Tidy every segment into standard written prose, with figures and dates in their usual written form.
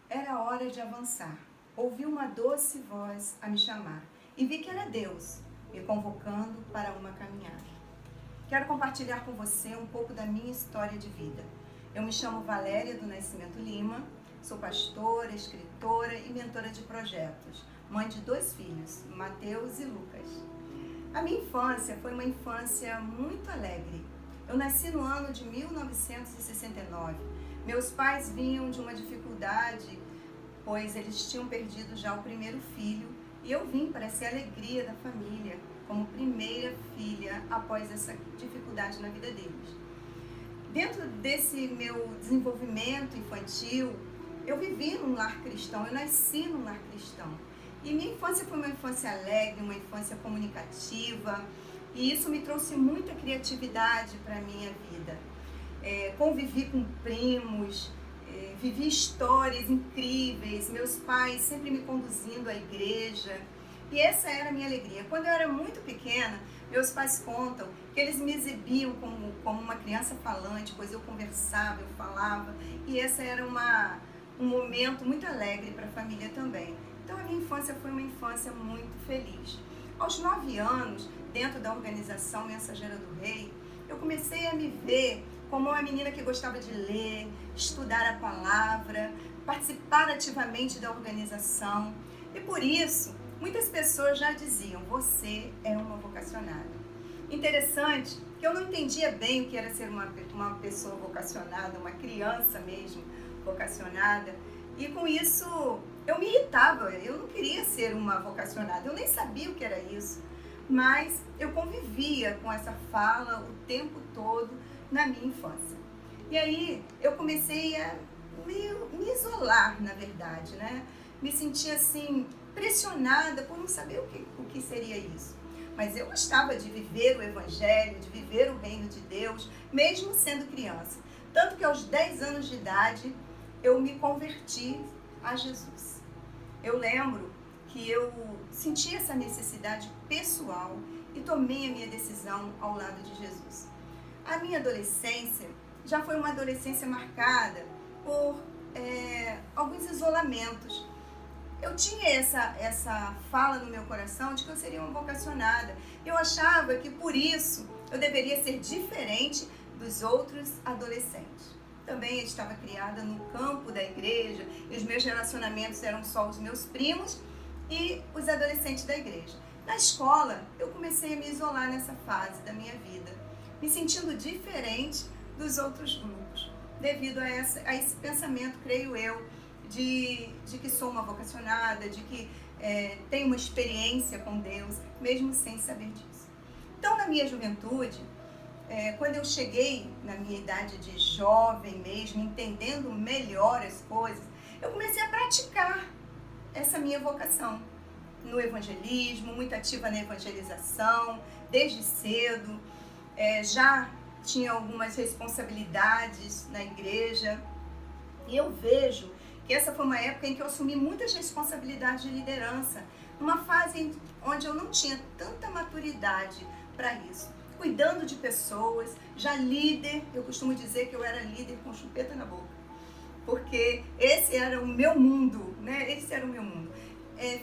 Era hora de avançar. Ouvi uma doce voz a me chamar e vi que era Deus me convocando para uma caminhada. Quero compartilhar com você um pouco da minha história de vida. Eu me chamo Valéria do Nascimento Lima, sou pastora, escritora e mentora de projetos, mãe de 2 filhos, Mateus e Lucas. A minha infância foi uma infância muito alegre. Eu nasci no ano de 1969. Meus pais vinham de uma dificuldade, pois eles tinham perdido já o primeiro filho, e eu vim para ser a alegria da família, como primeira filha após essa dificuldade na vida deles. Dentro desse meu desenvolvimento infantil, eu vivi num lar cristão, eu nasci num lar cristão. E minha infância foi uma infância alegre, uma infância comunicativa, e isso me trouxe muita criatividade para a minha vida. Convivi com primos, vivi histórias incríveis, meus pais sempre me conduzindo à igreja, e essa era a minha alegria. Quando eu era muito pequena, meus pais contam que eles me exibiam como uma criança falante, pois eu conversava, eu falava, e essa era um momento muito alegre para a família também. Então a minha infância foi uma infância muito feliz. Aos 9 anos, dentro da organização Mensageira do Rei, eu comecei a me ver como uma menina que gostava de ler, estudar a palavra, participar ativamente da organização. E por isso, muitas pessoas já diziam, você é uma vocacionada. Interessante que eu não entendia bem o que era ser uma pessoa vocacionada, uma criança mesmo vocacionada. E com isso eu me irritava, eu não queria ser uma vocacionada, eu nem sabia o que era isso. Mas eu convivia com essa fala o tempo todo na minha infância. E aí eu comecei a me isolar, na verdade, né? Me sentia assim, pressionada por não saber o que seria isso. Mas eu gostava de viver o Evangelho, de viver o reino de Deus, mesmo sendo criança. Tanto que aos 10 anos de idade eu me converti a Jesus. Eu lembro que eu senti essa necessidade pessoal e tomei a minha decisão ao lado de Jesus. A minha adolescência já foi uma adolescência marcada por alguns isolamentos. Eu tinha essa fala no meu coração de que eu seria uma vocacionada. Eu achava que por isso eu deveria ser diferente dos outros adolescentes. Também eu estava criada no campo da igreja e os meus relacionamentos eram só os meus primos e os adolescentes da igreja. Na escola, eu comecei a me isolar nessa fase da minha vida, me sentindo diferente dos outros grupos, devido a esse pensamento, creio eu, de que sou uma vocacionada, de que tenho uma experiência com Deus, mesmo sem saber disso. Então, na minha juventude, quando eu cheguei na minha idade de jovem mesmo, entendendo melhor as coisas, eu comecei a praticar essa minha vocação no evangelismo, muito ativa na evangelização, desde cedo, já tinha algumas responsabilidades na igreja, e eu vejo que essa foi uma época em que eu assumi muitas responsabilidades de liderança, numa fase onde eu não tinha tanta maturidade para isso, cuidando de pessoas, já líder, eu costumo dizer que eu era líder com chupeta na boca, porque esse era o meu mundo, né? Esse era o meu mundo.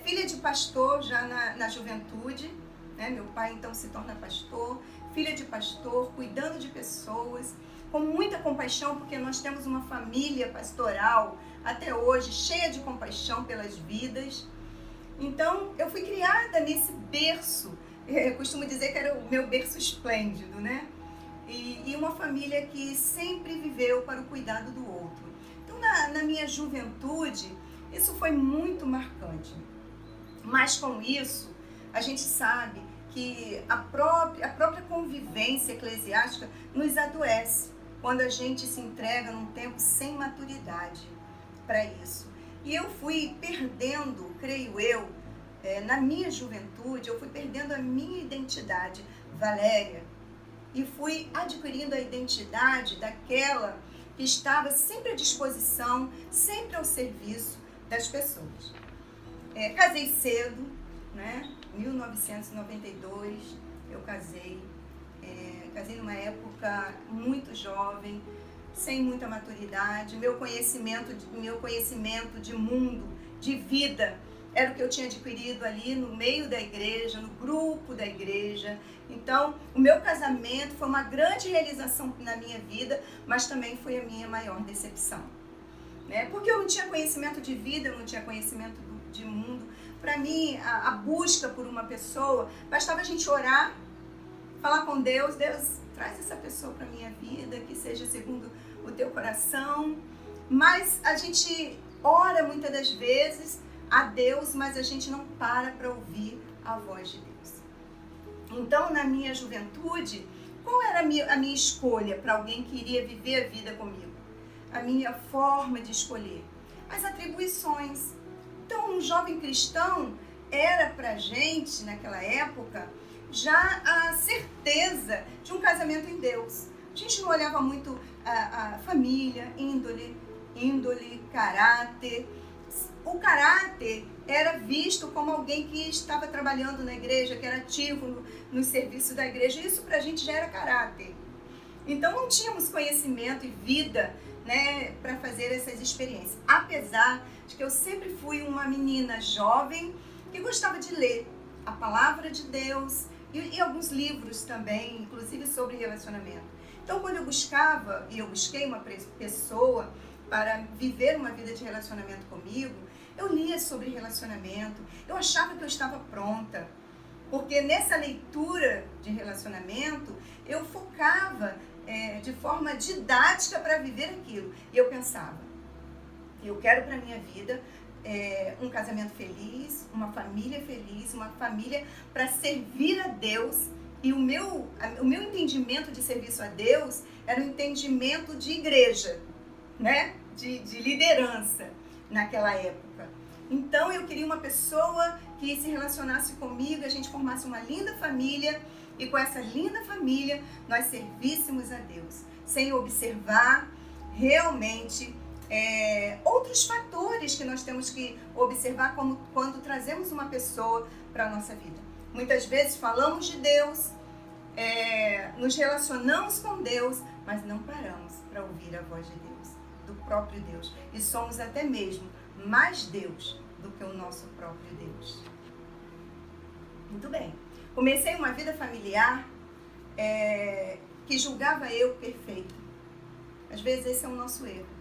Filha de pastor já na juventude, né? Meu pai então se torna pastor, filha de pastor, cuidando de pessoas, com muita compaixão, porque nós temos uma família pastoral até hoje, cheia de compaixão pelas vidas. Então, eu fui criada nesse berço, eu costumo dizer que era o meu berço esplêndido, né? E uma família que sempre viveu para o cuidado do outro. Então, na minha juventude, isso foi muito marcante. Mas com isso, a gente sabe que a própria convivência eclesiástica nos adoece quando a gente se entrega num tempo sem maturidade para isso. E eu fui perdendo, creio eu, na minha juventude, eu fui perdendo a minha identidade, Valéria, e fui adquirindo a identidade daquela que estava sempre à disposição, sempre ao serviço das pessoas. Casei cedo, né? 1992 eu casei numa época muito jovem, sem muita maturidade, meu conhecimento de mundo, de vida, era o que eu tinha adquirido ali no meio da igreja, no grupo da igreja. Então, o meu casamento foi uma grande realização na minha vida, mas também foi a minha maior decepção, né? Porque eu não tinha conhecimento de vida, eu não tinha conhecimento de mundo. Para mim, a busca por uma pessoa, bastava a gente orar, falar com Deus, Deus, traz essa pessoa para minha vida, que seja segundo o teu coração. Mas a gente ora muitas das vezes a Deus, mas a gente não para ouvir a voz de Deus. Então, na minha juventude, qual era a minha escolha para alguém que iria viver a vida comigo? A minha forma de escolher? As atribuições. Então, um jovem cristão era pra gente, naquela época, já a certeza de um casamento em Deus. A gente não olhava muito a família, índole, caráter. O caráter era visto como alguém que estava trabalhando na igreja, que era ativo no serviço da igreja. Isso pra gente já era caráter. Então não tínhamos conhecimento e vida, né, para fazer essas experiências. Apesar de que eu sempre fui uma menina jovem que gostava de ler a palavra de Deus e alguns livros também, inclusive sobre relacionamento. Então quando eu busquei uma pessoa para viver uma vida de relacionamento comigo, eu lia sobre relacionamento, eu achava que eu estava pronta, porque nessa leitura de relacionamento eu focava de forma didática para viver aquilo. E eu pensava, eu quero para minha vida um casamento feliz, uma família para servir a Deus. E o meu entendimento de serviço a Deus era um entendimento de igreja, né? De liderança naquela época. Então eu queria uma pessoa que se relacionasse comigo, a gente formasse uma linda família e com essa linda família nós servíssemos a Deus, sem observar realmente outros fatores que nós temos que observar como quando trazemos uma pessoa para a nossa vida. Muitas vezes falamos de Deus, nos relacionamos com Deus, mas não paramos para ouvir a voz de Deus, do próprio Deus. E somos até mesmo mais Deus do que o nosso próprio Deus. Muito bem. Comecei uma vida familiar que julgava eu perfeita. Às vezes esse é o nosso erro.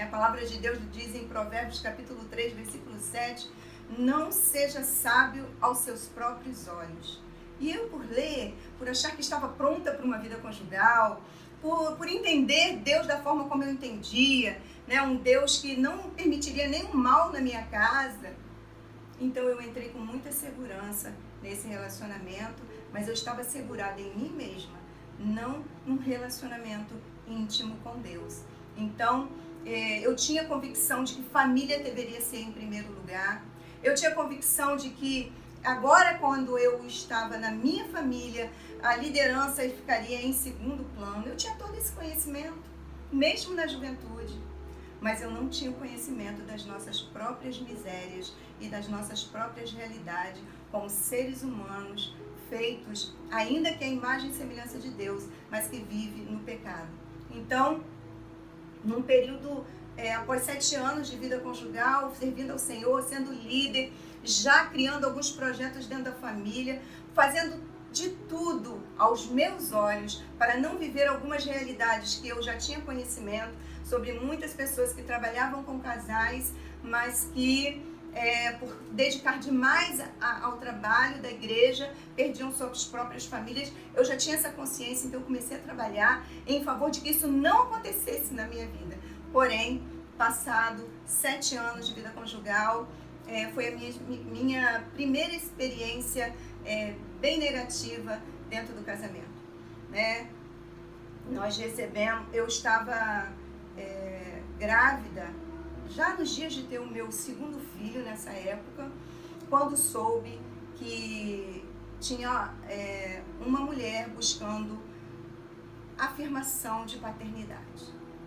A palavra de Deus diz em Provérbios capítulo 3, versículo 7, não seja sábio aos seus próprios olhos. E eu, por ler, por achar que estava pronta para uma vida conjugal, por entender Deus da forma como eu entendia, né? Um Deus que não permitiria nenhum mal na minha casa. Então eu entrei com muita segurança nesse relacionamento, mas eu estava segurada em mim mesma, não num relacionamento íntimo com Deus. Então eu tinha convicção de que família deveria ser em primeiro lugar. Eu tinha convicção de que agora, quando eu estava na minha família, a liderança ficaria em segundo plano. Eu tinha todo esse conhecimento, mesmo na juventude. Mas eu não tinha o conhecimento das nossas próprias misérias e das nossas próprias realidades como seres humanos, feitos, ainda que a imagem e semelhança de Deus, mas que vive no pecado. Então, num período, após 7 anos de vida conjugal, servindo ao Senhor, sendo líder, já criando alguns projetos dentro da família, fazendo de tudo aos meus olhos para não viver algumas realidades que eu já tinha conhecimento sobre muitas pessoas que trabalhavam com casais, mas que por dedicar demais ao trabalho da igreja, perdiam suas próprias famílias. Eu já tinha essa consciência, então eu comecei a trabalhar em favor de que isso não acontecesse na minha vida. Porém, passado 7 anos de vida conjugal, foi a minha primeira experiência bem negativa dentro do casamento, né? Nós recebemos, eu estava grávida, já nos dias de ter o meu segundo filho nessa época, quando soube que tinha uma mulher buscando afirmação de paternidade,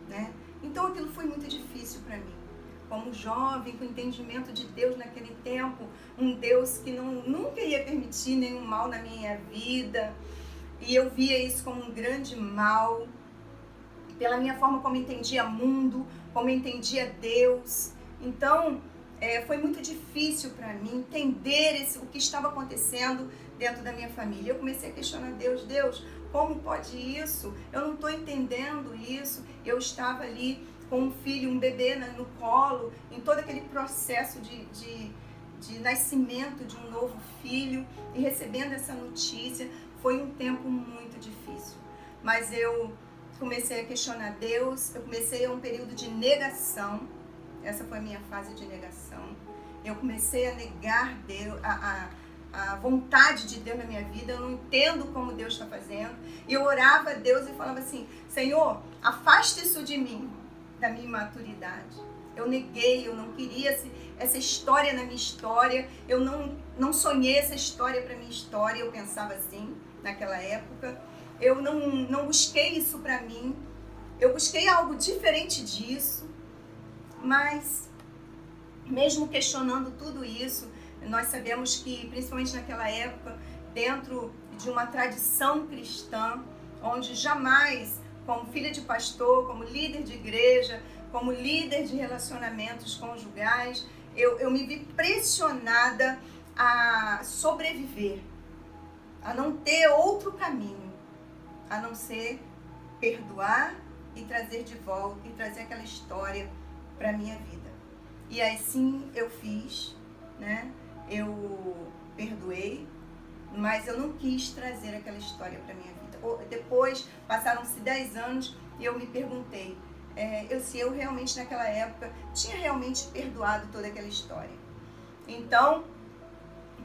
né? Então aquilo foi muito difícil para mim. Como jovem, com entendimento de Deus naquele tempo, um Deus que nunca ia permitir nenhum mal na minha vida, e eu via isso como um grande mal. pela minha forma como entendia mundo, como entendia Deus. Então, foi muito difícil para mim entender o que estava acontecendo dentro da minha família. Eu comecei a questionar Deus, como pode isso? Eu não estou entendendo isso. Eu estava ali com um filho, um bebê no colo, em todo aquele processo de nascimento de um novo filho, e recebendo essa notícia. Foi um tempo muito difícil. Mas eu comecei a questionar Deus, eu comecei a um período de negação. Essa foi a minha fase de negação. Eu comecei a negar Deus, a vontade de Deus na minha vida. Eu não entendo como Deus está fazendo. E eu orava a Deus e falava assim: Senhor, afaste isso de mim, da minha imaturidade. Eu neguei, eu não queria essa história na minha história. Eu não sonhei essa história para minha história. Eu pensava assim naquela época. Eu não busquei isso para mim. Eu busquei algo diferente disso. Mas, mesmo questionando tudo isso, nós sabemos que, principalmente naquela época, dentro de uma tradição cristã, onde jamais, como filha de pastor, como líder de igreja, como líder de relacionamentos conjugais, eu me vi pressionada a sobreviver, a não ter outro caminho, a não ser perdoar e trazer de volta, e trazer aquela história para a minha vida. E assim eu fiz, né? Eu perdoei, mas eu não quis trazer aquela história para a minha vida. Depois, passaram-se 10 anos e eu me perguntei se eu realmente naquela época tinha realmente perdoado toda aquela história. Então,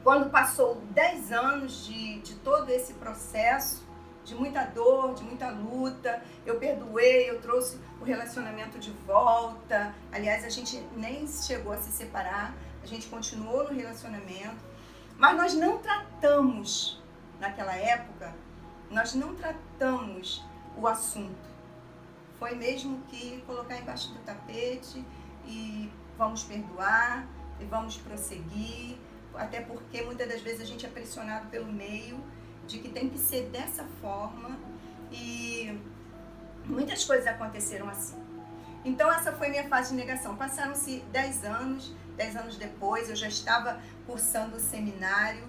quando passou 10 anos de todo esse processo, de muita dor, de muita luta, eu perdoei, eu trouxe o relacionamento de volta. Aliás, a gente nem chegou a se separar, a gente continuou no relacionamento, mas nós não tratamos, naquela época, nós não tratamos o assunto. Foi mesmo que colocar embaixo do tapete e vamos perdoar e vamos prosseguir, até porque muitas das vezes a gente é pressionado pelo meio, de que tem que ser dessa forma, e muitas coisas aconteceram assim. Então essa foi minha fase de negação. Passaram-se 10 anos depois eu já estava cursando o seminário,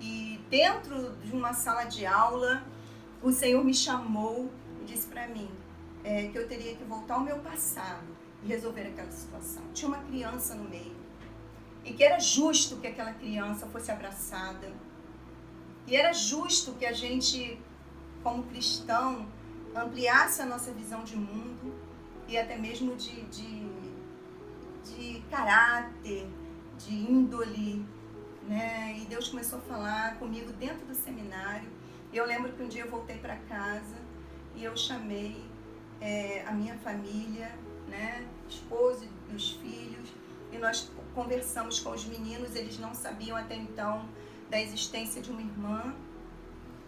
e dentro de uma sala de aula o Senhor me chamou e disse para mim que eu teria que voltar ao meu passado e resolver aquela situação. Tinha uma criança no meio, e que era justo que aquela criança fosse abraçada. E era justo que a gente, como cristão, ampliasse a nossa visão de mundo e até mesmo de caráter, de índole, né? E Deus começou a falar comigo dentro do seminário. Eu lembro que um dia eu voltei para casa e eu chamei a minha família, né? Esposo e os filhos, e nós conversamos com os meninos. Eles não sabiam até então da existência de uma irmã,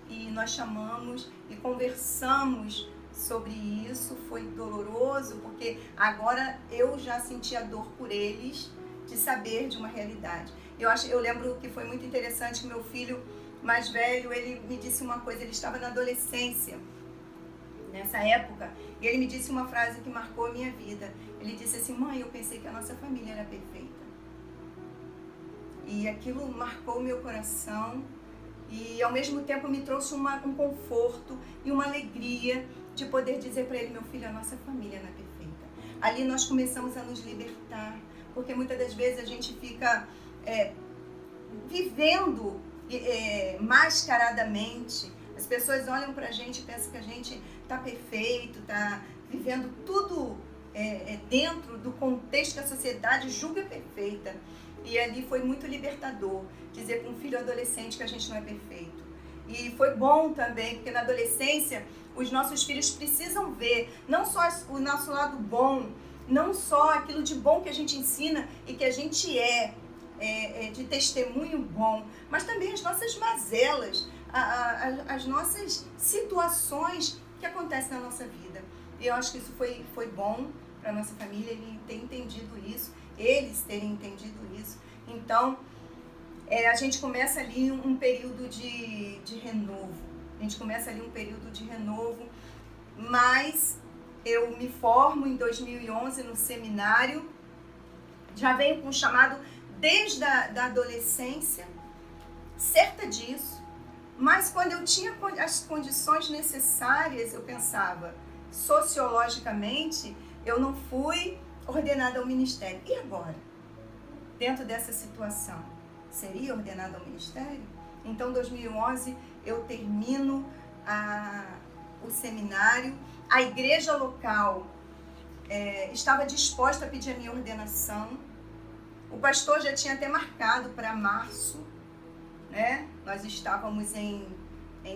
e nós chamamos e conversamos sobre isso. Foi doloroso, porque agora eu já senti a dor por eles, de saber de uma realidade. Eu lembro que foi muito interessante que meu filho mais velho, ele me disse uma coisa. Ele estava na adolescência nessa época, e ele me disse uma frase que marcou a minha vida. Ele disse assim: mãe, eu pensei que a nossa família era perfeita. E aquilo marcou o meu coração, e ao mesmo tempo me trouxe um conforto e uma alegria de poder dizer para ele: meu filho, a nossa família não é perfeita. Ali nós começamos a nos libertar, porque muitas das vezes a gente fica vivendo mascaradamente. As pessoas olham para a gente e pensam que a gente está perfeito, está vivendo tudo dentro do contexto que a sociedade julga perfeita. E ali foi muito libertador dizer para um filho adolescente que a gente não é perfeito. E foi bom também, porque na adolescência os nossos filhos precisam ver não só o nosso lado bom, não só aquilo de bom que a gente ensina e que a gente de testemunho bom, mas também as nossas mazelas, as nossas situações que acontecem na nossa vida. E eu acho que isso foi bom para a nossa família, ele ter entendido isso, eles terem entendido isso. Então, a gente começa ali um período de renovo. A gente começa ali um período de renovo, mas eu me formo em 2011 no seminário, já venho com um chamado desde a adolescência, certa disso, mas quando eu tinha as condições necessárias, eu pensava, sociologicamente, eu não fui ordenada ao ministério. E agora? Dentro dessa situação, seria ordenada ao ministério? Então, em 2011, eu termino o seminário, a igreja local estava disposta a pedir a minha ordenação, o pastor já tinha até marcado para março, né? Nós estávamos em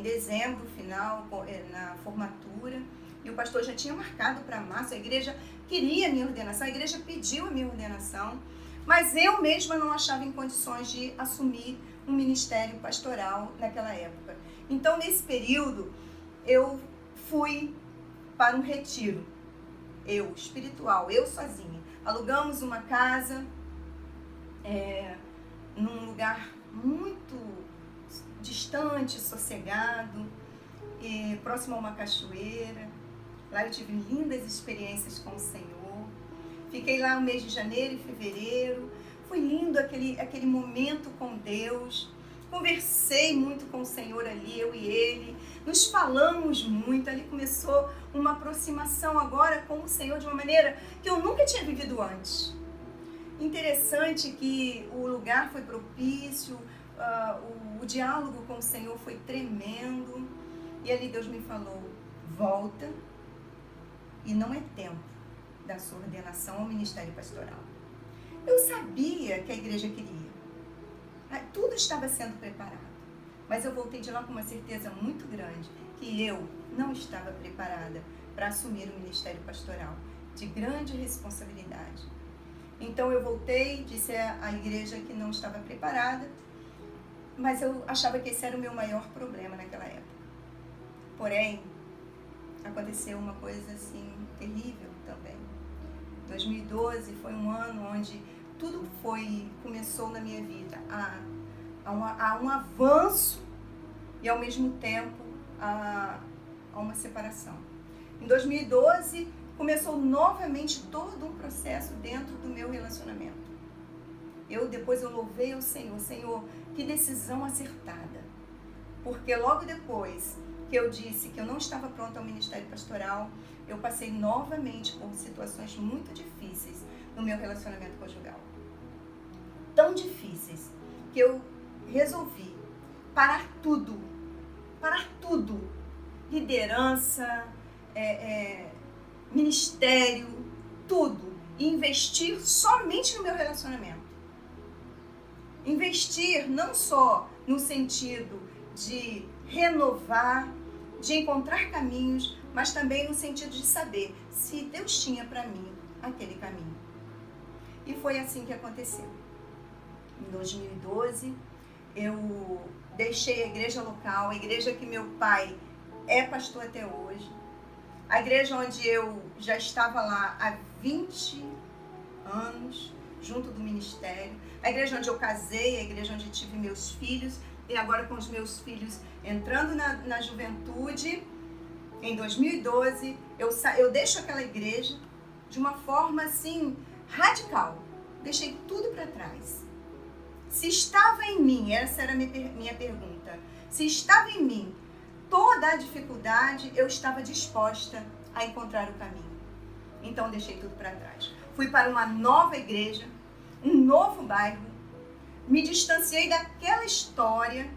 dezembro, final, na formatura, e o pastor já tinha marcado para março, a igreja queria a minha ordenação, a igreja pediu a minha ordenação, mas eu mesma não achava em condições de assumir um ministério pastoral naquela época. Então, nesse período, eu fui para um retiro, espiritual, eu sozinha. Alugamos uma casa num lugar muito distante, sossegado, próximo a uma cachoeira. Lá eu tive lindas experiências com o Senhor. Fiquei lá no mês de janeiro e fevereiro. Foi lindo aquele momento com Deus. Conversei muito com o Senhor ali, eu e ele. Nos falamos muito. Ali começou uma aproximação agora com o Senhor de uma maneira que eu nunca tinha vivido antes. Interessante que o lugar foi propício, o diálogo com o Senhor foi tremendo. E ali Deus me falou, volta, e não é tempo da sua ordenação ao ministério pastoral. Eu sabia que a igreja queria. Tudo estava sendo preparado. Mas eu voltei de lá com uma certeza muito grande que eu não estava preparada para assumir o ministério pastoral, de grande responsabilidade. Então eu voltei, disse à igreja que não estava preparada, mas eu achava que esse era o meu maior problema naquela época. Porém, aconteceu uma coisa assim terrível também. 2012 foi um ano onde tudo começou na minha vida a um avanço e ao mesmo tempo a uma separação. Em 2012 começou novamente todo um processo dentro do meu relacionamento. Depois eu louvei o Senhor, Senhor, que decisão acertada. Porque logo depois que eu disse que eu não estava pronta ao ministério pastoral, eu passei novamente por situações muito difíceis no meu relacionamento conjugal. Tão difíceis que eu resolvi parar tudo. Liderança, ministério, tudo. E investir somente no meu relacionamento. Investir não só no sentido de renovar, de encontrar caminhos, mas também no sentido de saber se Deus tinha para mim aquele caminho. E foi assim que aconteceu. Em 2012, eu deixei a igreja local, a igreja que meu pai é pastor até hoje, a igreja onde eu já estava lá há 20 anos, junto do ministério, a igreja onde eu casei, a igreja onde tive meus filhos, e agora com os meus filhos entrando na juventude, em 2012, eu deixo aquela igreja de uma forma assim, radical. Deixei tudo para trás. Se estava em mim, essa era a minha pergunta, se estava em mim toda a dificuldade, eu estava disposta a encontrar o caminho. Então deixei tudo para trás. Fui para uma nova igreja, um novo bairro, me distanciei daquela história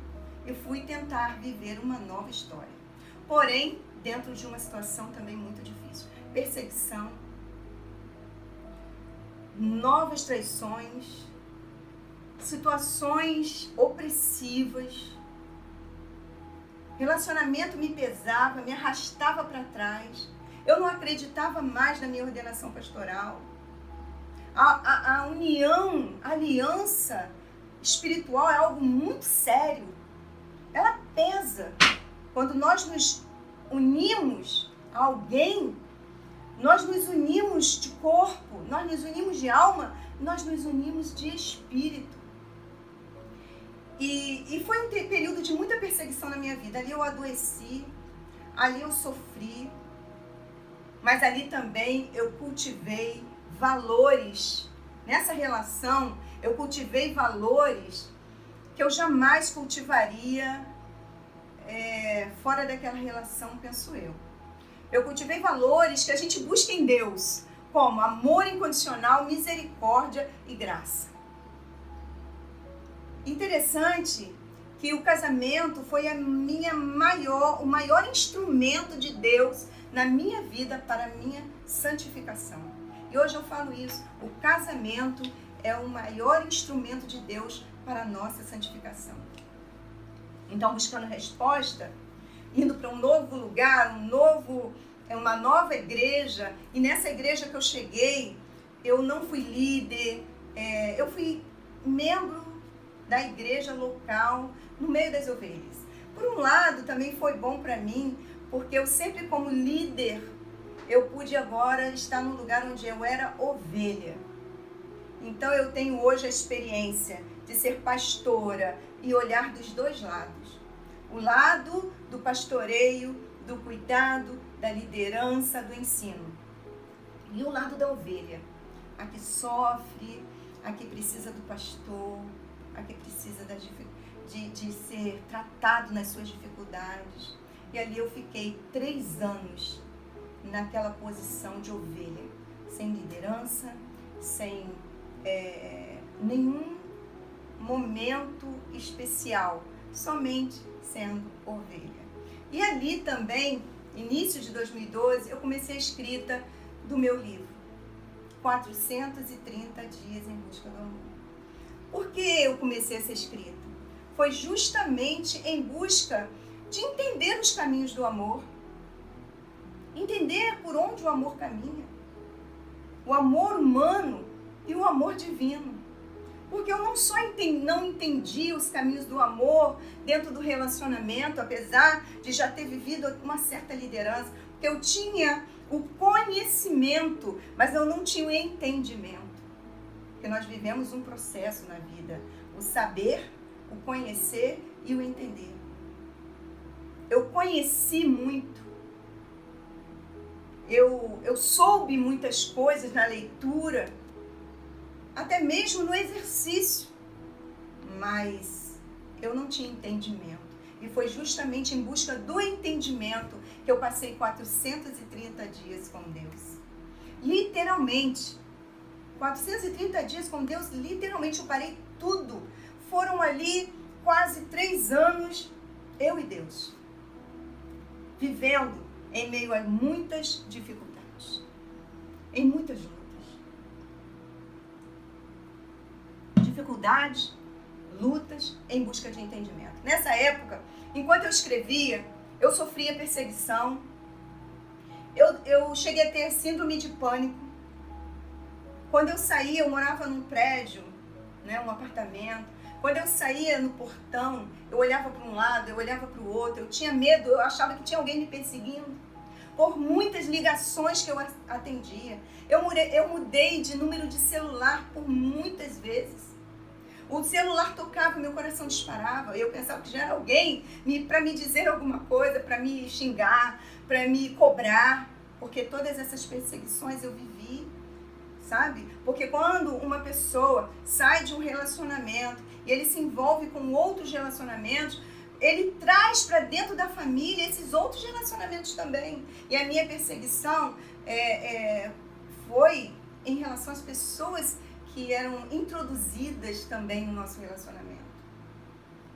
e fui tentar viver uma nova história. Porém, dentro de uma situação também muito difícil. Perseguição, novas traições, situações opressivas, relacionamento me pesava, me arrastava para trás. Eu não acreditava mais na minha ordenação pastoral. A união, a aliança espiritual é algo muito sério. Ela pesa. Quando nós nos unimos a alguém, nós nos unimos de corpo, nós nos unimos de alma, nós nos unimos de espírito. E foi um período de muita perseguição na minha vida. Ali eu adoeci, ali eu sofri, mas ali também eu cultivei valores. Nessa relação, eu cultivei valores que eu jamais cultivaria fora daquela relação, penso eu. Eu cultivei valores que a gente busca em Deus, como amor incondicional, misericórdia e graça. Interessante que o casamento foi o maior instrumento de Deus na minha vida para a minha santificação. E hoje eu falo isso, o casamento é o maior instrumento de Deus para a nossa santificação. Então, buscando resposta, indo para um novo lugar, uma nova igreja, e nessa igreja que eu cheguei, eu não fui líder, eu fui membro da igreja local, no meio das ovelhas. Por um lado, também foi bom para mim, porque eu sempre como líder, eu pude agora estar num lugar onde eu era ovelha. Então eu tenho hoje a experiência de ser pastora e olhar dos dois lados. O lado do pastoreio, do cuidado, da liderança, do ensino. E o lado da ovelha, a que sofre, a que precisa do pastor, a que precisa de ser tratado nas suas dificuldades. E ali eu fiquei 3 anos naquela posição de ovelha, sem liderança, sem nenhum momento especial, somente sendo ovelha. E ali também, início de 2012, eu comecei a escrita do meu livro, 430 Dias em Busca do Amor. Por que eu comecei essa escrita? Foi justamente em busca de entender os caminhos do amor, entender por onde o amor caminha, o amor humano e o amor divino. Porque eu não só não entendi os caminhos do amor dentro do relacionamento, apesar de já ter vivido uma certa liderança, porque eu tinha o conhecimento, mas eu não tinha o entendimento. Porque nós vivemos um processo na vida, o saber, o conhecer e o entender. Eu conheci muito, eu soube muitas coisas na leitura, até mesmo no exercício, mas eu não tinha entendimento. E foi justamente em busca do entendimento que eu passei 430 dias com Deus. Literalmente, 430 dias com Deus, literalmente eu parei tudo. Foram ali quase 3 anos, eu e Deus, vivendo em meio a muitas dificuldades, em muitas lutas. Dificuldades, lutas em busca de entendimento. Nessa época, enquanto eu escrevia, eu sofria perseguição, eu cheguei a ter síndrome de pânico. Quando eu saía, eu morava num prédio, um apartamento. Quando eu saía no portão, eu olhava para um lado, eu olhava para o outro, eu tinha medo, eu achava que tinha alguém me perseguindo. Por muitas ligações que eu atendia. Eu mudei de número de celular por muitas vezes. O celular tocava, meu coração disparava. Eu pensava que já era alguém para me dizer alguma coisa, para me xingar, para me cobrar. Porque todas essas perseguições eu vivi, sabe? Porque quando uma pessoa sai de um relacionamento e ele se envolve com outros relacionamentos, ele traz para dentro da família esses outros relacionamentos também. E a minha perseguição foi em relação às pessoas que eram introduzidas também no nosso relacionamento.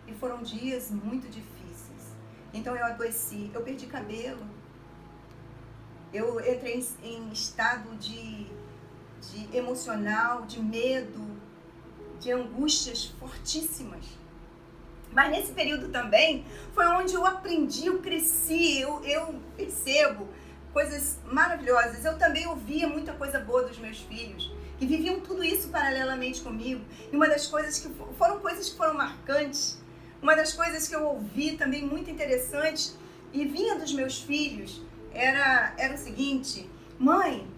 E foram dias muito difíceis. Então eu adoeci, eu perdi cabelo. Eu entrei em estado de emocional, de medo, de angústias fortíssimas. Mas nesse período também foi onde eu aprendi, eu cresci, eu percebo coisas maravilhosas. Eu também ouvia muita coisa boa dos meus filhos, que viviam tudo isso paralelamente comigo. E uma das coisas que foram marcantes, uma das coisas que eu ouvi também muito interessante e vinha dos meus filhos, era o seguinte: mãe,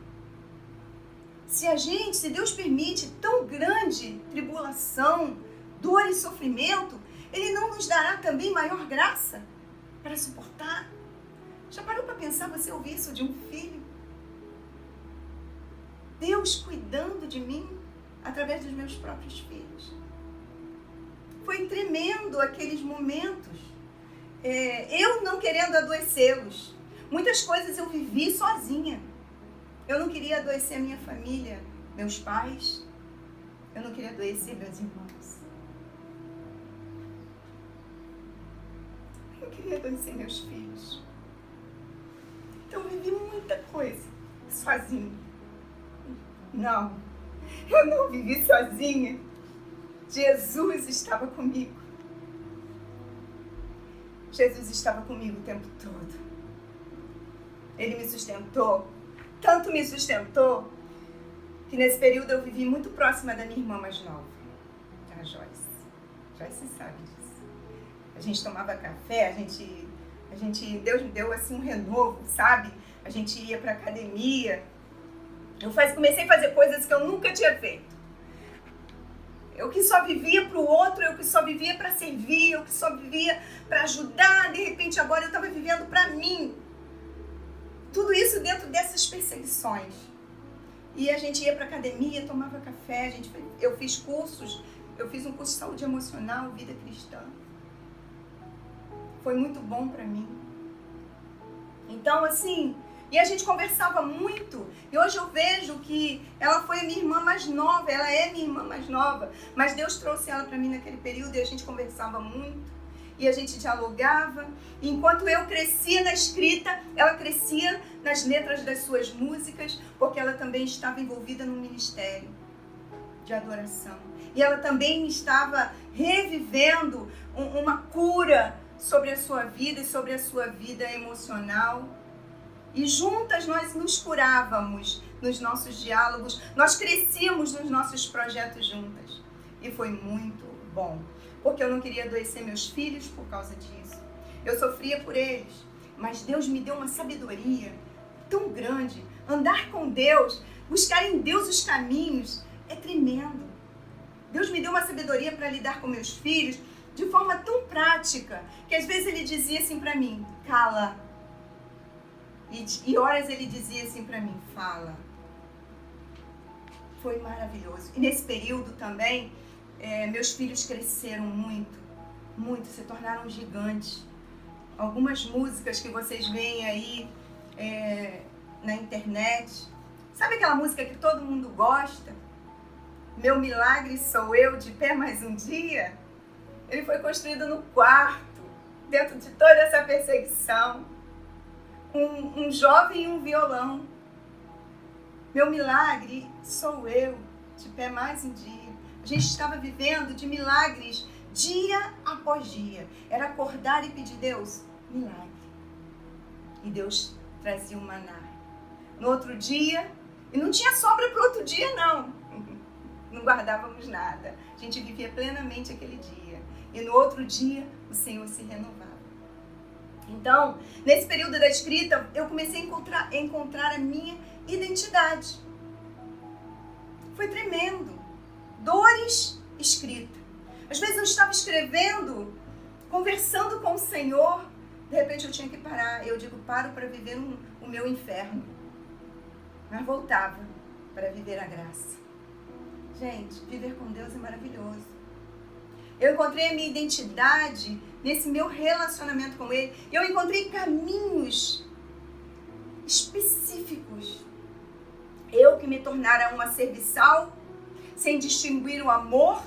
se Deus permite tão grande tribulação, dor e sofrimento, Ele não nos dará também maior graça para suportar? Já parou para pensar você ouvir isso de um filho? Deus cuidando de mim através dos meus próprios filhos. Foi tremendo aqueles momentos. Eu não querendo adoecê-los. Muitas coisas eu vivi sozinha. Eu não queria adoecer a minha família, meus pais. Eu não queria adoecer meus irmãos. Eu queria adoecer meus filhos. Então eu vivi muita coisa sozinha. Não, eu não vivi sozinha. Jesus estava comigo. Jesus estava comigo o tempo todo. Ele me sustentou. Tanto me sustentou que nesse período eu vivi muito próxima da minha irmã mais nova, a Joyce. Joyce sabe disso. A gente tomava café, Deus me deu assim um renovo, sabe? A gente ia pra academia. Comecei a fazer coisas que eu nunca tinha feito. Eu que só vivia pro outro, eu que só vivia para servir, eu que só vivia para ajudar. De repente agora eu estava vivendo para mim. Tudo isso dentro dessas perseguições. E a gente ia para academia, tomava café, eu fiz cursos, eu fiz um curso de saúde emocional, vida cristã. Foi muito bom para mim. Então, assim, e a gente conversava muito. E hoje eu vejo que ela foi a minha irmã mais nova, ela é minha irmã mais nova. Mas Deus trouxe ela para mim naquele período e a gente conversava muito. E a gente dialogava. E enquanto eu crescia na escrita, ela crescia nas letras das suas músicas, porque ela também estava envolvida no ministério de adoração. E ela também estava revivendo uma cura sobre a sua vida e sobre a sua vida emocional. E juntas nós nos curávamos nos nossos diálogos, nós crescíamos nos nossos projetos juntas. E foi muito bom, porque eu não queria adoecer meus filhos por causa disso. Eu sofria por eles, mas Deus me deu uma sabedoria tão grande. Andar com Deus, buscar em Deus os caminhos, é tremendo. Deus me deu uma sabedoria para lidar com meus filhos de forma tão prática, que às vezes Ele dizia assim para mim, cala. E horas Ele dizia assim para mim, fala. Foi maravilhoso. E nesse período também, meus filhos cresceram muito, muito, se tornaram gigantes. Algumas músicas que vocês veem aí na internet. Sabe aquela música que todo mundo gosta? Meu milagre sou eu, de pé mais um dia? Ele foi construído no quarto, dentro de toda essa perseguição. Um jovem e um violão. Meu milagre sou eu, de pé mais um dia. A gente estava vivendo de milagres dia após dia. Era acordar e pedir, Deus, milagre. E Deus trazia um maná. No outro dia, e não tinha sobra para o outro dia, não. Não guardávamos nada. A gente vivia plenamente aquele dia. E no outro dia, o Senhor se renovava. Então, nesse período da escrita, eu comecei a encontrar a minha identidade. Foi tremendo. Dores, escrita. Às vezes eu estava escrevendo, conversando com o Senhor, de repente eu tinha que parar. Eu digo, paro para viver o meu inferno. Mas voltava para viver a graça. Gente, viver com Deus é maravilhoso. Eu encontrei a minha identidade nesse meu relacionamento com Ele. Eu encontrei caminhos específicos. Eu que me tornara uma serviçal, sem distinguir o amor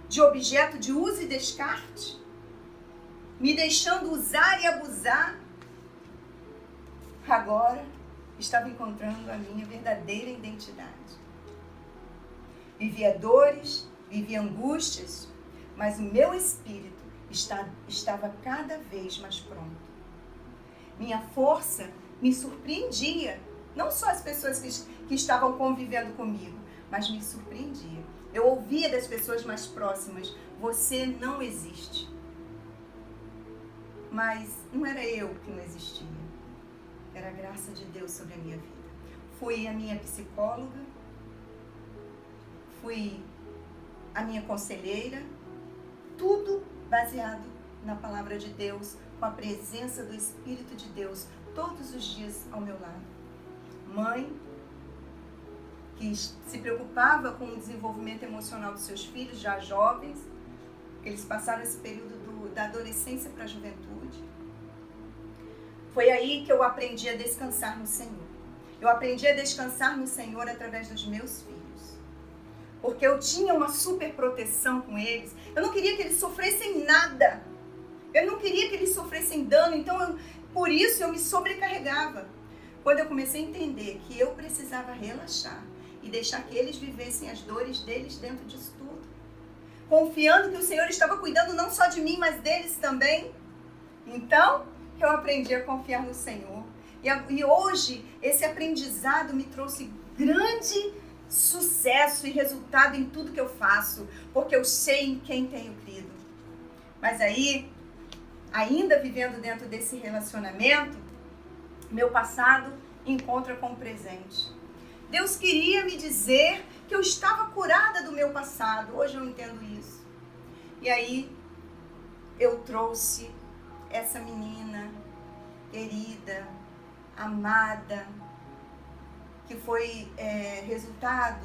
de objeto de uso e descarte, me deixando usar e abusar. Agora, estava encontrando a minha verdadeira identidade. Vivia dores, vivia angústias, mas o meu espírito estava cada vez mais pronto. Minha força me surpreendia, não só as pessoas que estavam convivendo comigo, mas me surpreendia. Eu ouvia das pessoas mais próximas, você não existe. Mas não era eu que não existia, era a graça de Deus sobre a minha vida. Fui a minha psicóloga, fui a minha conselheira, tudo baseado na palavra de Deus, com a presença do Espírito de Deus todos os dias ao meu lado. Mãe, que se preocupava com o desenvolvimento emocional dos seus filhos, já jovens. Eles passaram esse período da adolescência para a juventude. Foi aí que eu aprendi a descansar no Senhor. Eu aprendi a descansar no Senhor através dos meus filhos. Porque eu tinha uma super proteção com eles. Eu não queria que eles sofressem nada. Eu não queria que eles sofressem dano. Então, por isso, eu me sobrecarregava. Quando eu comecei a entender que eu precisava relaxar e deixar que eles vivessem as dores deles dentro disso tudo, confiando que o Senhor estava cuidando não só de mim, mas deles também. Então, eu aprendi a confiar no Senhor. E hoje, esse aprendizado me trouxe grande sucesso e resultado em tudo que eu faço, porque eu sei em quem tenho crido. Mas aí, ainda vivendo dentro desse relacionamento, meu passado encontra com o presente. Deus queria me dizer que eu estava curada do meu passado. Hoje eu entendo isso. E aí eu trouxe essa menina querida, amada, que foi resultado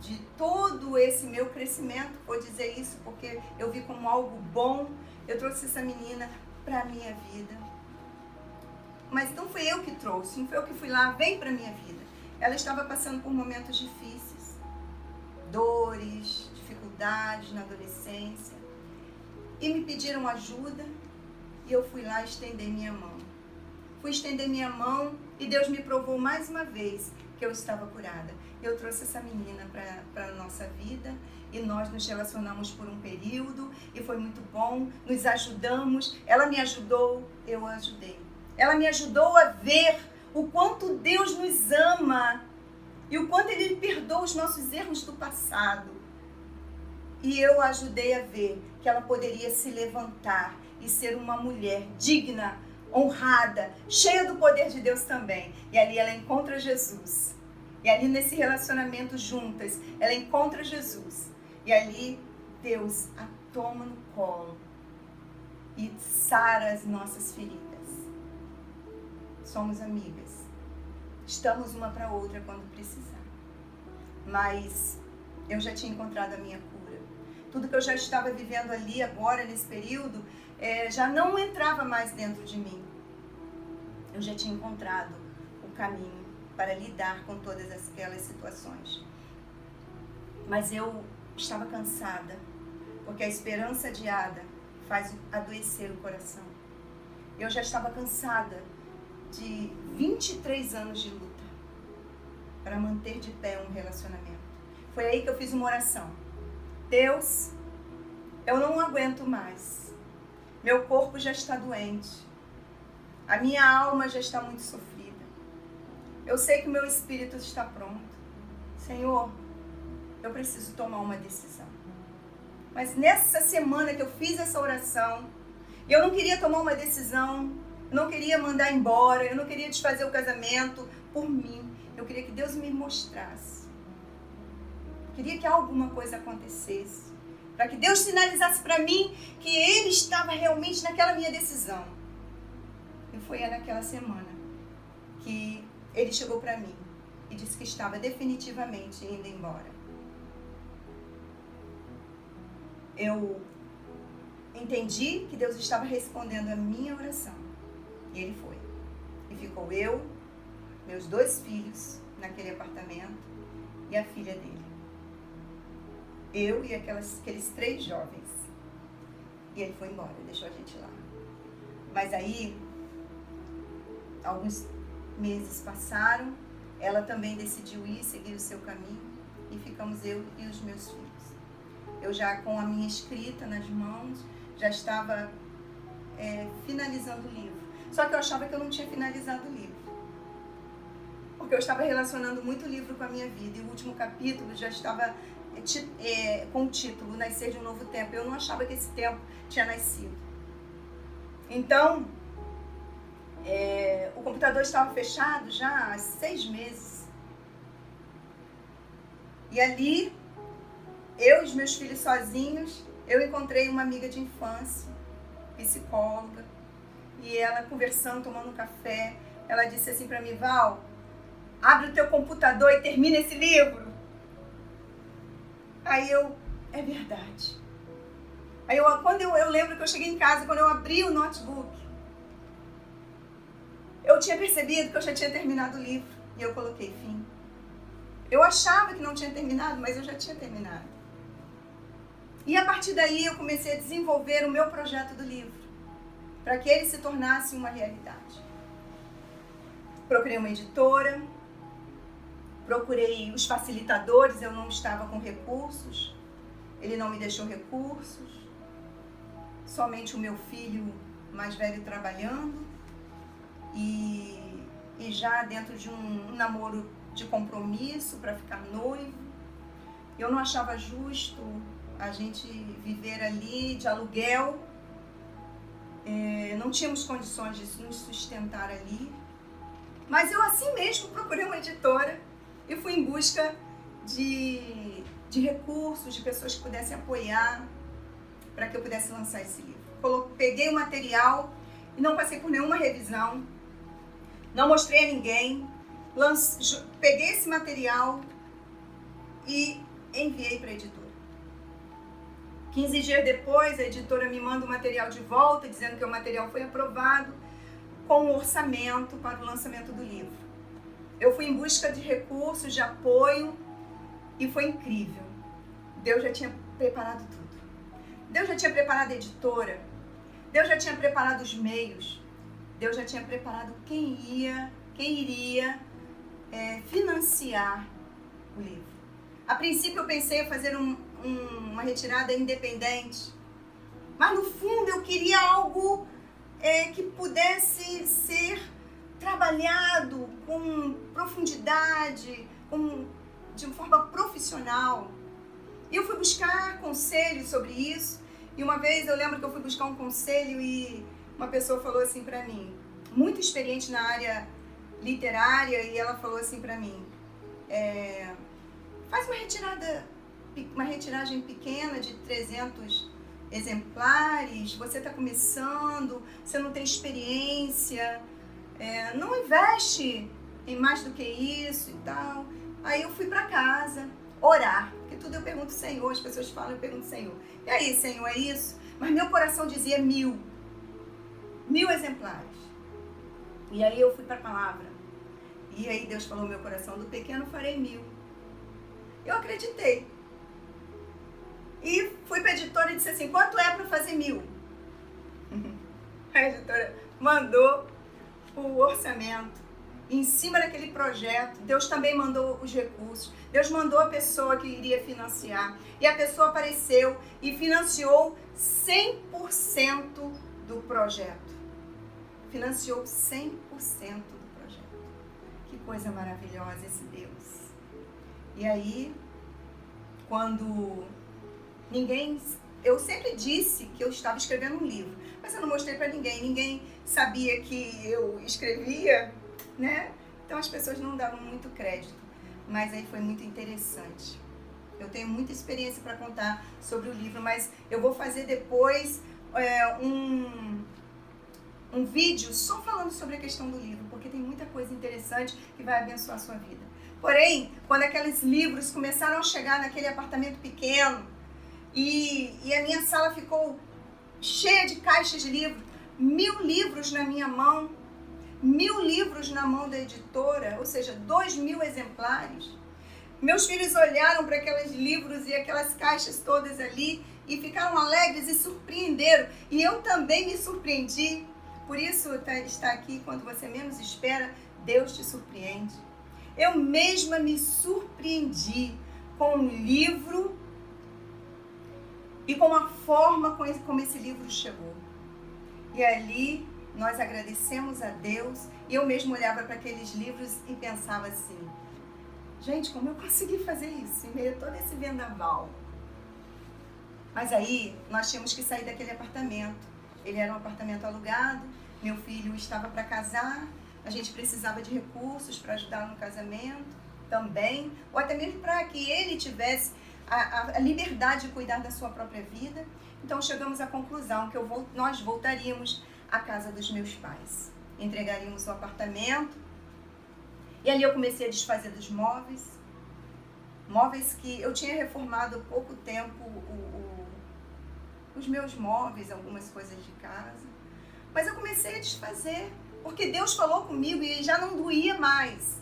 de todo esse meu crescimento. Vou dizer isso porque eu vi como algo bom. Eu trouxe essa menina para a minha vida. Mas não fui eu que trouxe, não foi eu que fui lá, vem para a minha vida. Ela estava passando por momentos difíceis, dores, dificuldades na adolescência. E me pediram ajuda e eu fui lá estender minha mão. Fui estender minha mão e Deus me provou mais uma vez que eu estava curada. Eu trouxe essa menina para a nossa vida e nós nos relacionamos por um período e foi muito bom, nos ajudamos, ela me ajudou, eu a ajudei. Ela me ajudou a ver o quanto Deus nos ama e o quanto Ele perdoa os nossos erros do passado. E eu a ajudei a ver que ela poderia se levantar e ser uma mulher digna, honrada, cheia do poder de Deus também. E ali ela encontra Jesus. E ali nesse relacionamento juntas, ela encontra Jesus. E ali Deus a toma no colo e sara as nossas feridas. Somos amigas. Estamos uma para outra quando precisar. Mas eu já tinha encontrado a minha cura. Tudo que eu já estava vivendo ali agora, nesse período, já não entrava mais dentro de mim. Eu já tinha encontrado o caminho para lidar com todas aquelas situações. Mas eu estava cansada, porque a esperança adiada faz adoecer o coração. Eu já estava cansada de 23 anos de luta para manter de pé um relacionamento. Foi aí que eu fiz uma oração. Deus, eu não aguento mais. Meu corpo já está doente. A minha alma já está muito sofrida. Eu sei que o meu espírito está pronto. Senhor, eu preciso tomar uma decisão. Mas nessa semana que eu fiz essa oração, eu não queria tomar uma decisão, eu não queria mandar embora, eu não queria desfazer o casamento por mim. Eu queria que Deus me mostrasse. Eu queria que alguma coisa acontecesse. Para que Deus sinalizasse para mim que Ele estava realmente naquela minha decisão. E foi naquela semana que Ele chegou para mim e disse que estava definitivamente indo embora. Eu entendi que Deus estava respondendo a minha oração. E Ele foi. E ficou eu, meus 2 filhos naquele apartamento e a filha dele. Eu e aqueles 3 jovens. E ele foi embora, deixou a gente lá. Mas aí, alguns meses passaram, ela também decidiu ir, seguir o seu caminho, e ficamos eu e os meus filhos. Eu já com a minha escrita nas mãos, já estava finalizando o livro. Só que eu achava que eu não tinha finalizado o livro. Porque eu estava relacionando muito o livro com a minha vida. E o último capítulo já estava com o título Nascer de um Novo Tempo. Eu não achava que esse tempo tinha nascido. Então, o computador estava fechado já há 6 meses. E ali, eu e os meus filhos sozinhos, eu encontrei uma amiga de infância, psicóloga. E ela conversando, tomando um café, ela disse assim para mim: Val, abre o teu computador e termina esse livro. Aí é verdade. Aí quando eu lembro que eu cheguei em casa, quando eu abri o notebook, eu tinha percebido que eu já tinha terminado o livro. E eu coloquei fim. Eu achava que não tinha terminado, mas eu já tinha terminado. E a partir daí eu comecei a desenvolver o meu projeto do livro, para que ele se tornasse uma realidade. Procurei uma editora, procurei os facilitadores, eu não estava com recursos, ele não me deixou recursos, somente o meu filho mais velho trabalhando e já dentro de um namoro de compromisso para ficar noivo. Eu não achava justo a gente viver ali de aluguel, não tínhamos condições de nos sustentar ali, mas eu assim mesmo procurei uma editora e fui em busca de recursos, de pessoas que pudessem apoiar para que eu pudesse lançar esse livro. Peguei o material e não passei por nenhuma revisão, não mostrei a ninguém, peguei esse material e enviei para a editora. 15 dias depois, a editora me manda o material de volta, dizendo que o material foi aprovado com um orçamento para o lançamento do livro. Eu fui em busca de recursos, de apoio, e foi incrível. Deus já tinha preparado tudo. Deus já tinha preparado a editora, Deus já tinha preparado os meios, Deus já tinha preparado quem iria financiar o livro. A princípio eu pensei em fazer uma retirada independente, mas no fundo eu queria algo que pudesse ser trabalhado com profundidade, de uma forma profissional. E eu fui buscar conselhos sobre isso, e uma vez eu lembro que eu fui buscar um conselho e uma pessoa falou assim para mim, muito experiente na área literária, e ela falou assim para mim, faz uma retiragem pequena de 300 exemplares, você está começando, você não tem experiência, não investe em mais do que isso e tal. Aí eu fui para casa orar, porque tudo eu pergunto Senhor, as pessoas falam, eu pergunto Senhor, e aí Senhor, é isso? Mas meu coração dizia 1000 exemplares. E aí eu fui para a palavra, e aí Deus falou no meu coração, do pequeno farei 1000. Eu acreditei. E fui para a editora e disse assim, quanto é para fazer 1000? A editora mandou o orçamento. Em cima daquele projeto, Deus também mandou os recursos. Deus mandou a pessoa que iria financiar. E a pessoa apareceu e financiou 100% do projeto. Financiou 100% do projeto. Que coisa maravilhosa esse Deus. E aí, quando eu sempre disse que eu estava escrevendo um livro, mas eu não mostrei para ninguém. Ninguém sabia que eu escrevia, né? Então as pessoas não davam muito crédito, mas aí foi muito interessante. Eu tenho muita experiência para contar sobre o livro, mas eu vou fazer depois um vídeo só falando sobre a questão do livro, porque tem muita coisa interessante que vai abençoar a sua vida. Porém, quando aqueles livros começaram a chegar naquele apartamento pequeno e a minha sala ficou cheia de caixas de livros, 1000 livros na minha mão, 1000 livros na mão da editora, ou seja, 2000 exemplares. Meus filhos olharam para aqueles livros e aquelas caixas todas ali e ficaram alegres e surpreenderam. E eu também me surpreendi. Por isso, está aqui, quando você menos espera, Deus te surpreende. Eu mesma me surpreendi com um livro e com a forma como esse livro chegou. E ali nós agradecemos a Deus, e eu mesmo olhava para aqueles livros e pensava assim, gente, como eu consegui fazer isso em meio a todo esse vendaval? Mas aí nós tínhamos que sair daquele apartamento. Ele era um apartamento alugado, meu filho estava para casar, a gente precisava de recursos para ajudar no casamento também, ou até mesmo para que ele tivesse a liberdade de cuidar da sua própria vida. Então chegamos à conclusão que nós voltaríamos à casa dos meus pais, entregaríamos o apartamento E ali eu comecei a desfazer dos móveis. Móveis que eu tinha reformado há pouco tempo os meus móveis, algumas coisas de casa. Mas eu comecei a desfazer, porque Deus falou comigo e já não doía mais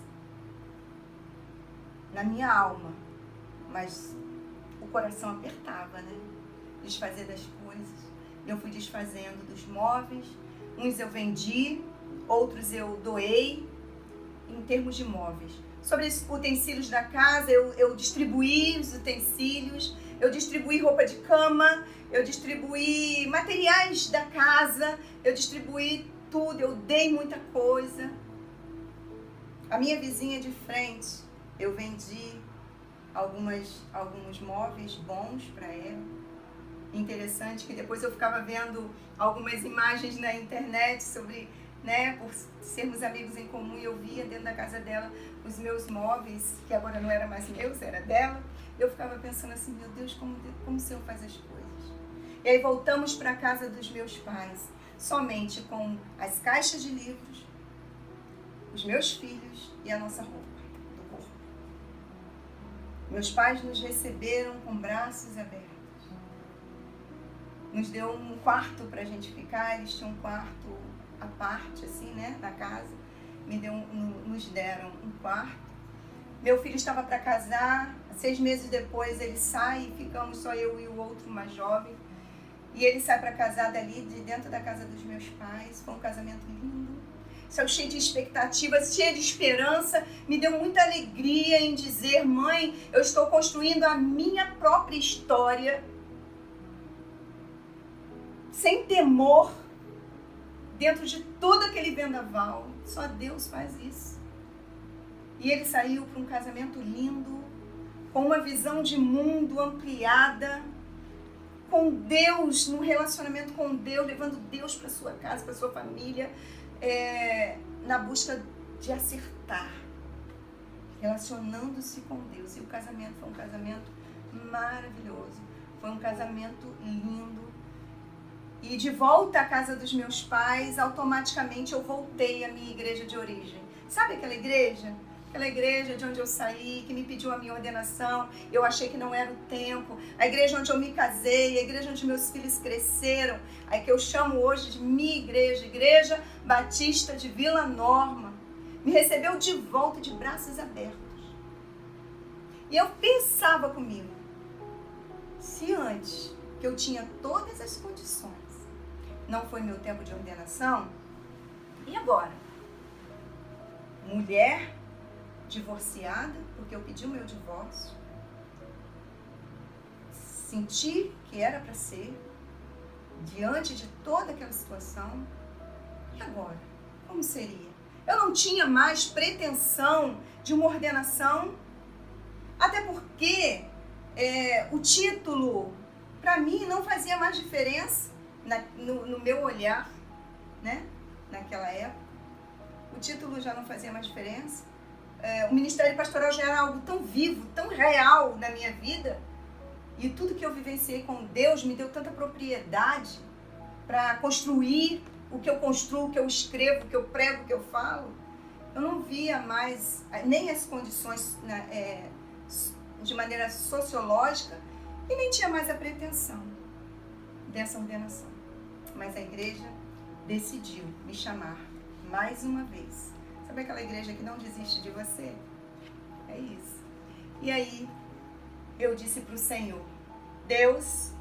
na minha alma. Mas o coração apertava, né? Desfazer das coisas. Eu fui desfazendo dos móveis. Uns eu vendi, outros eu doei, em termos de móveis. Sobre os utensílios da casa, eu distribuí os utensílios, eu distribuí roupa de cama, eu distribuí materiais da casa, eu distribuí tudo, eu dei muita coisa. A minha vizinha de frente, eu vendi alguns móveis bons para ela. Interessante que depois eu ficava vendo algumas imagens na internet sobre, né, por sermos amigos em comum, e eu via dentro da casa dela os meus móveis, que agora não eram mais meus, era dela. Eu ficava pensando assim, meu Deus, como o Senhor faz as coisas. E aí voltamos para a casa dos meus pais, somente com as caixas de livros, os meus filhos e a nossa roupa do corpo. Meus pais nos receberam com braços abertos. Nos deu um quarto para a gente ficar, eles tinham um quarto à parte, assim, né, na casa. Nos deram um quarto. Meu filho estava para casar, 6 meses depois ele sai e ficamos só eu e o outro mais jovem. E ele sai para casar dali, de dentro da casa dos meus pais. Foi um casamento lindo. Saiu cheio de expectativas, cheio de esperança. Me deu muita alegria em dizer, mãe, eu estou construindo a minha própria história. Sem temor, dentro de todo aquele vendaval. Só Deus faz isso. E ele saiu para um casamento lindo, com uma visão de mundo ampliada, com Deus, num relacionamento com Deus, levando Deus para sua casa, para sua família, na busca de acertar, relacionando-se com Deus. E o casamento foi um casamento maravilhoso, foi um casamento lindo. E de volta à casa dos meus pais, automaticamente eu voltei à minha igreja de origem. Sabe aquela igreja? Aquela igreja de onde eu saí, que me pediu a minha ordenação, eu achei que não era o tempo. A igreja onde eu me casei, a igreja onde meus filhos cresceram, a que eu chamo hoje de minha igreja, Igreja Batista de Vila Norma, me recebeu de volta de braços abertos. E eu pensava comigo, se antes que eu tinha todas as condições, não foi meu tempo de ordenação, e agora? Mulher divorciada, porque eu pedi o meu divórcio, senti que era para ser, diante de toda aquela situação, e agora? Como seria? Eu não tinha mais pretensão de uma ordenação, até porque o título, para mim, não fazia mais diferença no meu olhar, né? Naquela época. O título já não fazia mais diferença. O ministério pastoral já era algo tão vivo, tão real na minha vida. E tudo que eu vivenciei com Deus me deu tanta propriedade para construir o que eu construo, o que eu escrevo, o que eu prego, o que eu falo. Eu não via mais nem as condições de maneira sociológica e nem tinha mais a pretensão dessa ordenação. Mas a igreja decidiu me chamar mais uma vez. Sabe aquela igreja que não desiste de você? É isso. E aí, eu disse para o Senhor, Deus,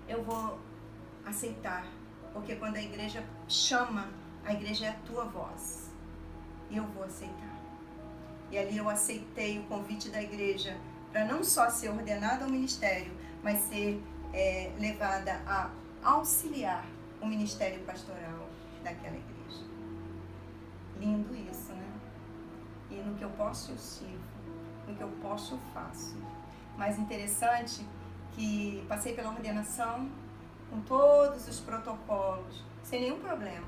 eu vou aceitar, porque quando a igreja chama, a igreja é a tua voz. E eu vou aceitar. E ali eu aceitei o convite da igreja para não só ser ordenada ao ministério, mas ser levada a auxiliar o ministério pastoral daquela igreja. Lindo isso, né? E no que eu posso eu sirvo, no que eu posso eu faço. Mas interessante que passei pela ordenação com todos os protocolos, sem nenhum problema.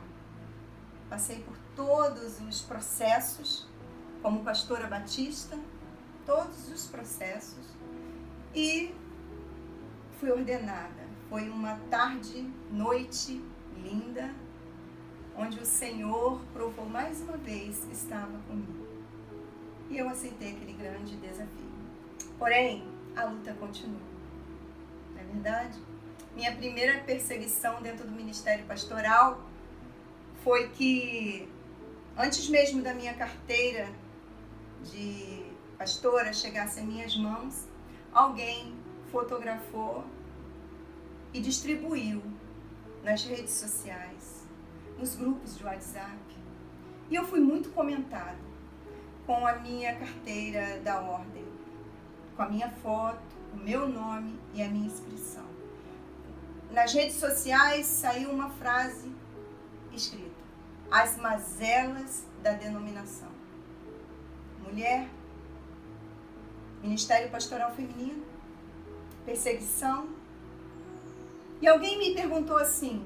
Passei por todos os processos, como pastora batista, todos os processos, e fui ordenada. Foi uma tarde, noite linda, onde o Senhor provou mais uma vez que estava comigo. E eu aceitei aquele grande desafio. Porém, a luta continua. Não é verdade? Minha primeira perseguição dentro do ministério pastoral foi que, antes mesmo da minha carteira de pastora chegasse em minhas mãos, alguém fotografou e distribuiu nas redes sociais, nos grupos de WhatsApp. E eu fui muito comentada com a minha carteira da ordem, com a minha foto, o meu nome e a minha inscrição. Nas redes sociais saiu uma frase escrita: as mazelas da denominação. Mulher, Ministério Pastoral Feminino, perseguição. E alguém me perguntou assim,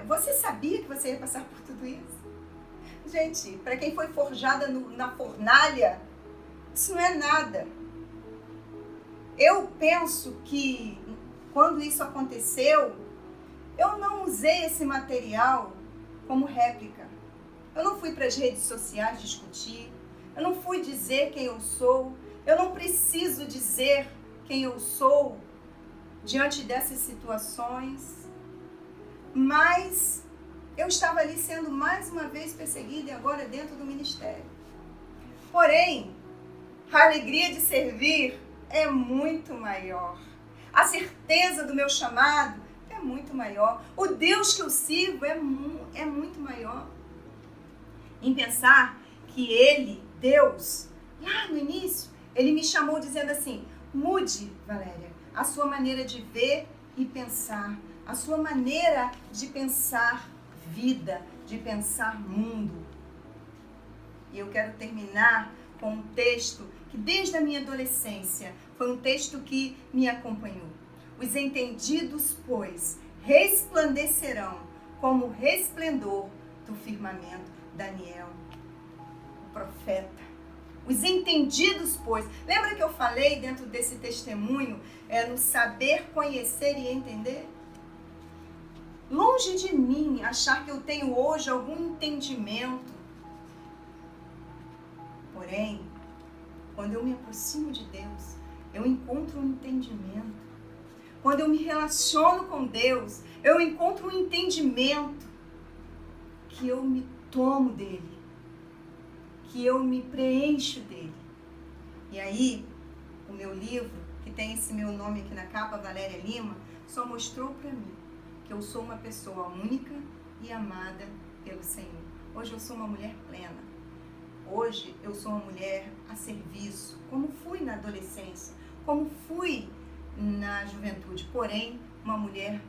você sabia que você ia passar por tudo isso? Gente, para quem foi forjada na fornalha, isso não é nada. Eu penso que quando isso aconteceu, eu não usei esse material como réplica. Eu não fui para as redes sociais discutir, eu não fui dizer quem eu sou, eu não preciso dizer quem eu sou diante dessas situações, mas eu estava ali sendo mais uma vez perseguida e agora dentro do ministério. Porém, a alegria de servir é muito maior. A certeza do meu chamado é muito maior. O Deus que eu sirvo é muito maior. Em pensar que Ele, Deus, lá no início, Ele me chamou dizendo assim: mude, Valéria, a sua maneira de ver e pensar, a sua maneira de pensar vida, de pensar mundo. E eu quero terminar com um texto que desde a minha adolescência foi um texto que me acompanhou. Os entendidos, pois, resplandecerão como o resplendor do firmamento. Daniel, o profeta. Os entendidos, pois. Lembra que eu falei dentro desse testemunho, no saber, conhecer e entender? Longe de mim achar que eu tenho hoje algum entendimento. Porém, quando eu me aproximo de Deus, eu encontro um entendimento. Quando eu me relaciono com Deus, eu encontro um entendimento que eu me tomo dele, que eu me preencho dele. E aí, o meu livro, que tem esse meu nome aqui na capa, Valéria Lima, só mostrou para mim que eu sou uma pessoa única e amada pelo Senhor. Hoje eu sou uma mulher plena. Hoje eu sou uma mulher a serviço, como fui na adolescência, como fui na juventude, porém uma mulher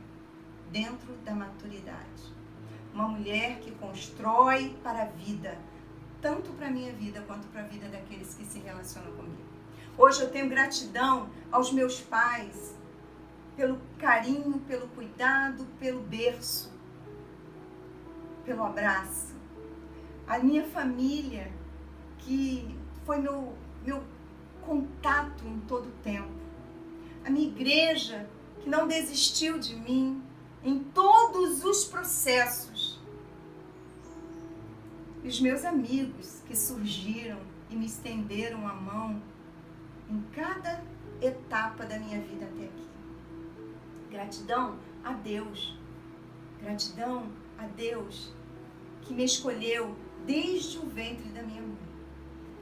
dentro da maturidade. Uma mulher que constrói para a vida, tanto para a minha vida quanto para a vida daqueles que se relacionam comigo. Hoje eu tenho gratidão aos meus pais pelo carinho, pelo cuidado, pelo berço, pelo abraço. A minha família, que foi meu contato em todo o tempo. A minha igreja, que não desistiu de mim em todos os processos. E os meus amigos que surgiram e me estenderam a mão em cada etapa da minha vida até aqui. Gratidão a Deus. Gratidão a Deus que me escolheu desde o ventre da minha mãe.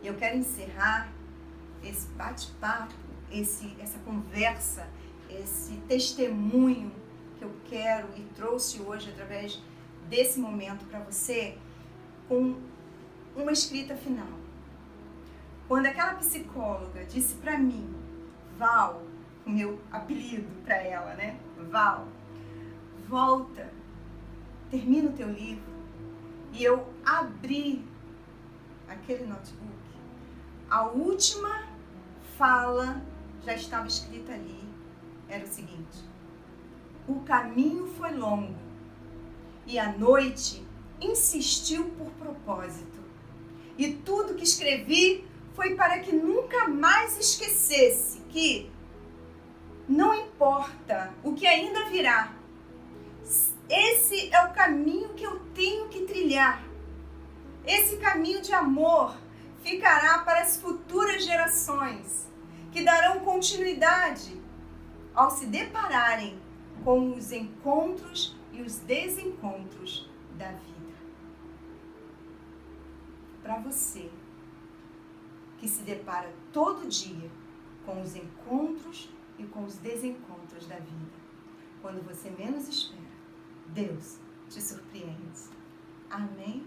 E eu quero encerrar esse bate-papo, essa conversa, esse testemunho que eu quero e trouxe hoje através desse momento para você, com uma escrita final. Quando aquela psicóloga disse para mim, Val, o meu apelido para ela, né? Val, volta, termina o teu livro. E eu abri aquele notebook. A última fala já estava escrita ali. Era o seguinte: o caminho foi longo e a noite insistiu por propósito. E tudo que escrevi foi para que nunca mais esquecesse que não importa o que ainda virá, Esse é o caminho que eu tenho que trilhar. Esse caminho de amor ficará para as futuras gerações, que darão continuidade ao se depararem com os encontros e os desencontros da vida. Para você, que se depara todo dia com os encontros e com os desencontros da vida, quando você menos espera, Deus te surpreende. Amém?